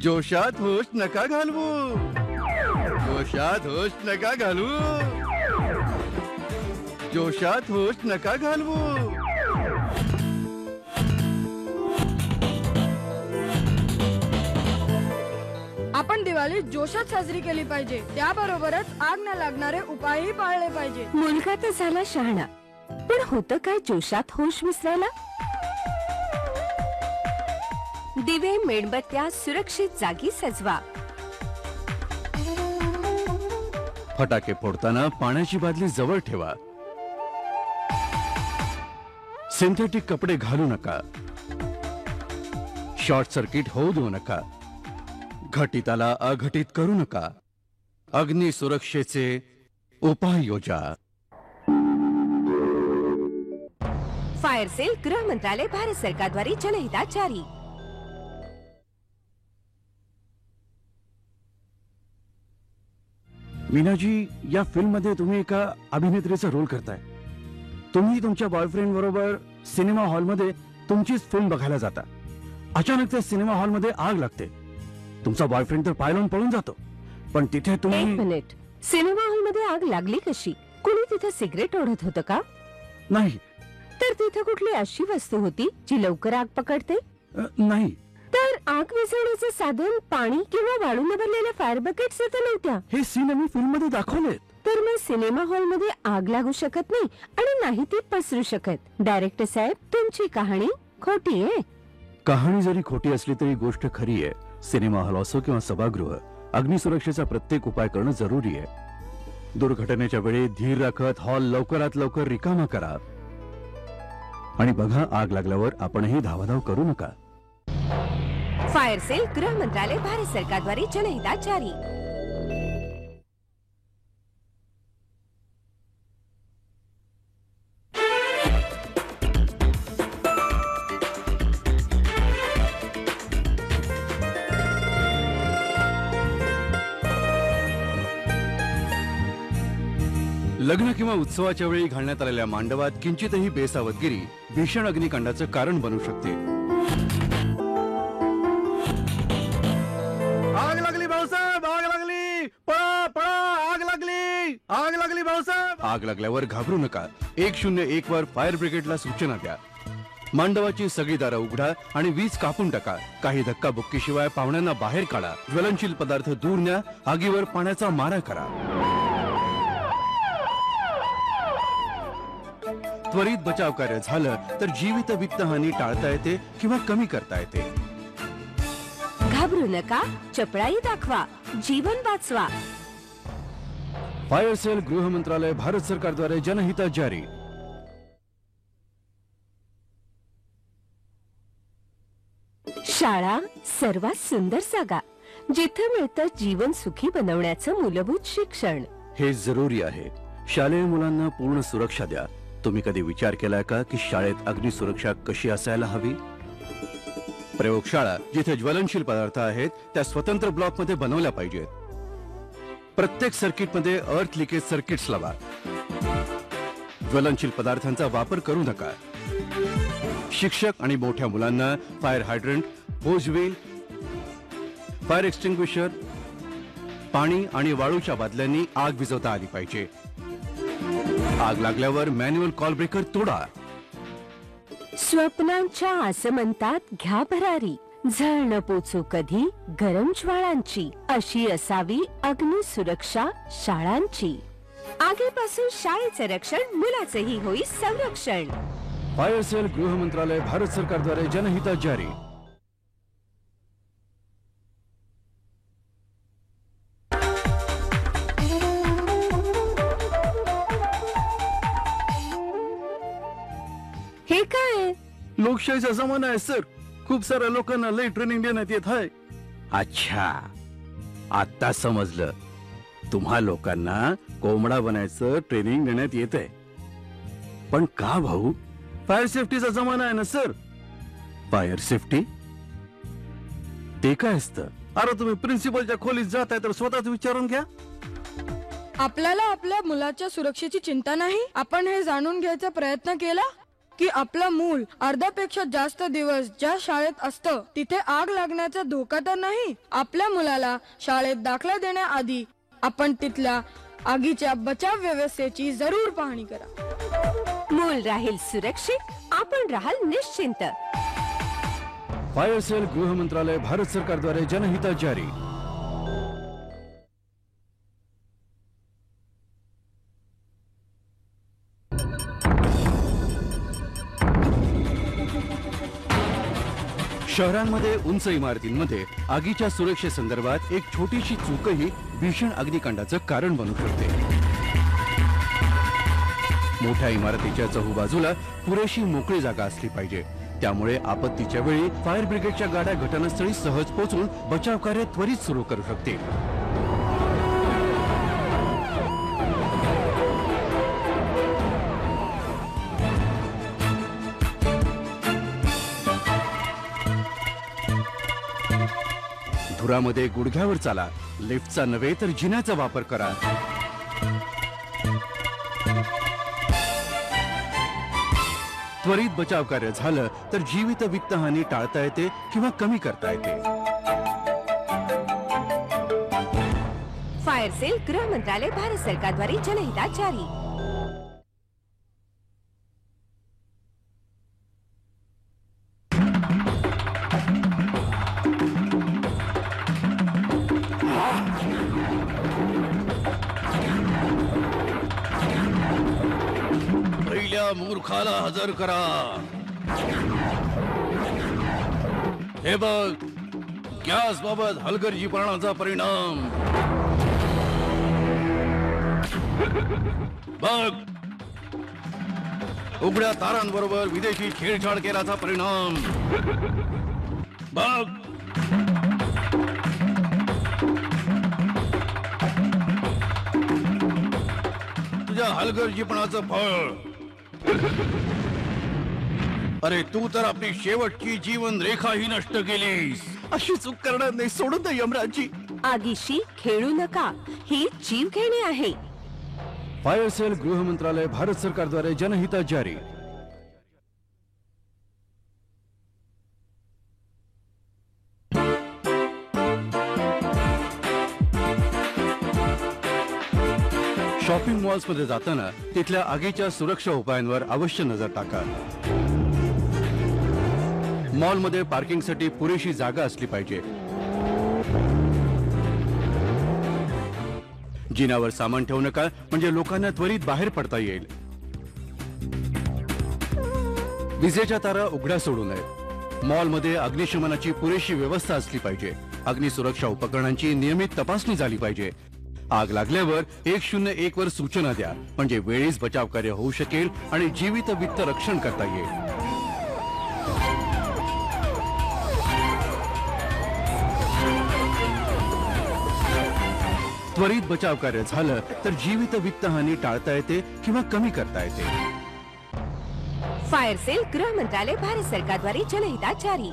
जोशात होश नका घालवू, जोशात होश नका घालवू, जोशात होश नका घालवू. आपण दिवाळी जोशात साजरी केली पाहिजे, त्याबरोबरच आग न लागणारे उपायही पाळले पाहिजे. मुलगा तर झाला शहाणा, पण होतं काय जोशात होश विसरायला? दिवे मेणबत्त्या सुरक्षित जागी सजवा. फटाके फोडताना पाण्याची बादली जवळ ठेवा. सिंथेटिक कपडे घालू नका. शॉर्ट सर्किट होऊ देऊ नका. घटिताला अघटित करू नका. अग्नी सुरक्षेचे उपाय योजा. फायर सेल गृह मंत्रालय भारत सरकारद्वारे जनहितात जारी. मीनाजी, या फिल्म मध्ये तुम्ही एका अभिनेत्रीचा रोल करताय. तुम्ही तुमच्या बॉयफ्रेंड बरोबर सिनेमा हॉलमध्ये तुमचीच फिल्म बघायला जाता. अचानक त्या सिनेमा हॉलमध्ये आग लागते. तुमचा बॉयफ्रेंड तर पायलून पळून जातो, पण तिथे तुम्ही. एक मिनिट, सिनेमा हॉलमध्ये आग लागली कशी? कुणी तिथे सिगरेट ओढत होतं का? नाही. तर तिथे कुठली अशी वस्तू होती जी लवकर आग पकडते? नाही. तर आग विझवण्याचे साधन पाणी किंवा वाळूने भरलेल्या फायर बकेट्स तर नव्हत्या. हे सीन आम्ही फिल्म मध्ये दाखवलेत. तर मग सिनेमा हॉलमध्ये आग लागू शकत नाही आणि नाही ती पसरू शकत. डायरेक्टर साहेब, तुमची कहाणी खोटी आहे. कहाणी जरी खोटी असली तरी गोष्ट खरी आहे. सिनेमा हॉल असो किंवा सभागृह, अग्निसुरक्षेचा प्रत्येक उपाय करणं जरुरी आहे. दुर्घटनेच्या वेळी धीर राखत हॉल लवकरात लवकर रिकामा करा. आणि बघा, आग लागल्यावर आपणही धावाधाव करू नका. फायर सेल गृह मंत्रालय भारत सरकारद्वारे जनहितात जारी. लग्न किंवा उत्सवाच्या वेळी घालण्यात आलेल्या मांडवात किंचितही बेसावधगिरी भीषण अग्निकांडाचं कारण बनू शकते. आग लागली भाऊसाहेब, आग लागली, पळा पळा, आग लागली, आग लागली भाऊसाहेब. आग लागल्यावर घाबरू नका. 101 वर फायर ब्रिगेडला सूचना द्या. मांडवाची सगळी दारं उघडा आणि वीज कापून टाका. काही धक्काबुक्कीशिवाय पाहुण्यांना बाहेर काढा. ज्वलनशील पदार्थ दूर न्या. आगीवर पाण्याचा मारा करा. त्वरित बचाव कार्य झालं तर जीवित वित्तहानी टाळता येते किंवा कमी करता येते. घाबरू नका, चपळाई दाखवा, जीवन वाचवा. फायर सेल गृह मंत्रालय भारत सरकारद्वारे जनहितात जारी. शाळा सर्वात सुंदर जागा, जिथे मिळतं जीवन सुखी बनवण्याचं मूलभूत शिक्षण. हे जरुरी आहे. शालेय मुलांना पूर्ण सुरक्षा द्या. तुम्ही कधी विचार केलाय का की शाळेत अग्निसुरक्षा कशी असायला हवी? प्रयोगशाळा जिथे ज्वलनशील पदार्थ आहेत त्या स्वतंत्र ब्लॉक मध्ये बनवल्या पाहिजेत. प्रत्येक सर्किट मध्ये अर्थ लिकेज सर्किट्स लावा. ज्वलनशील पदार्थांचा वापर करू नका. शिक्षक आणि मोठ्या मुलांना फायर हायड्रंट, होज व्हील, फायर एक्सटिंग्विशर, पाणी आणि वाळूच्या बादल्यांनी आग विझवता आली पाहिजे. आग लागल्यावर मॅन्युअल कॉल ब्रेकर तोडा. स्वप्नांच्या आसमंतात घ्या भरारी. झळ न पोचू कधी गरम ज्वाळांची, अशी असावी अग्निसुरक्षा शाळांची. आगीपासून शाळेचं रक्षण, मुलाचंही होई संरक्षण. फायर सेल गृह मंत्रालय भारत सरकारद्वारे जनहितात जारी. हे काय? लोकशाहीचा जमाना आहे सर. खूप साऱ्या लोकांना लई ट्रेनिंग देण्यात येत आहे. अच्छा, आता समजलं. तुम्हा लोकांना कोंबडा बनायचं ट्रेनिंग देण्यात येत आहे. पण का भाऊ? फायर सेफ्टीचा जमाना आहे ना सर. फायर सेफ्टी ते काय असतं? अरे तुम्ही प्रिन्सिपलच्या खोलीत जाताय तर स्वतःच विचारून घ्या. आपल्याला आपल्या मुलाच्या सुरक्षेची चिंता नाही. आपण हे जाणून घ्यायचा प्रयत्न केला. की आपलं मूल अर्ध्यापेक्षा जास्त दिवस ज्या शाळेत असतं तिथे आग लागण्याचा धोका तर नाही? आपल्या मुलाला शाळेत दाखला देण्याआधी आपण तिथल्या आगीच्या बचाव व्यवस्थेची जरूर पाहणी करा. मूल राहील सुरक्षित, आपण राहाल निश्चिंत. फायर सेल, गृह मंत्रालय, भारत सरकारद्वारे जनहितात जारी. शहरांमध्ये उंच इमारतींमध्ये आगीच्या सुरक्षेसंदर्भात एक छोटीशी चूकही भीषण अग्निकांडाचं कारण बनू शकते. मोठ्या इमारतीच्या चहूबाजूला पुरेशी मोकळी जागा असली पाहिजे. त्यामुळे आपत्तीच्या वेळी फायर ब्रिगेडच्या गाड्या घटनास्थळी सहज पोहोचून बचाव कार्य त्वरित सुरू करू शकतील. धुरामध्ये गुडघ्यावर चाला, लिफ्टचा नव्हे तर जिन्याचा वापर करा. त्वरित बचाव कार्य झालं तर जीवित वित्तहानी टाळता येते किंवा कमी करता येते. फायर सेल, गृह मंत्रालय, भारत सरकारद्वारे जनहितात जारी. पहिल्या मूर्खाला हजर करा. हे बघ, गॅस बाबत हलगर्जीपणाचा परिणाम. बघ, उघड्या तारांबरोबर विदेशी छेडछाड केल्याचा परिणाम. बघ, तुझ्या हलगर्जीपणाचं फळ. अरे, तू तर आपली शेवटची जीवन रेखाही नष्ट केलीस. अशी चूक करणार नाही, सोडून दे यमराजी. आगीशी खेळू नका, ही जीव घेणे आहे. फायर सेल, गृह मंत्रालय, भारत सरकारद्वारे जनहितात जारी. शॉपिंग मॉल्स मध्ये जाताना तिथल्या आगीच्या सुरक्षा उपायांवर अवश्य नजर टाका. मॉलमध्ये पार्किंगसाठी पुरेशी जागा असली पाहिजे. जिन्यावर सामान ठेवू नका, म्हणजे लोकांना त्वरित बाहेर पडता येईल. विजेच्या तारा उघड्या सोडू नये. मॉलमध्ये अग्निशमनाची पुरेशी व्यवस्था असली पाहिजे. अग्निसुरक्षा उपकरणांची नियमित तपासणी झाली पाहिजे. आग लागल्यावर 101 वर सूचना द्या, म्हणजे वेळीच बचाव कार्य होऊ शकेल आणि जीवित वित्त रक्षण करता येईल. त्वरित बचाव कार्य झालं तर जीवित वित्तहानी टाळता येते किंवा कमी करता येते. फायर सेल, गृह मंत्रालय, भारत सरकारद्वारे जनहितात जारी.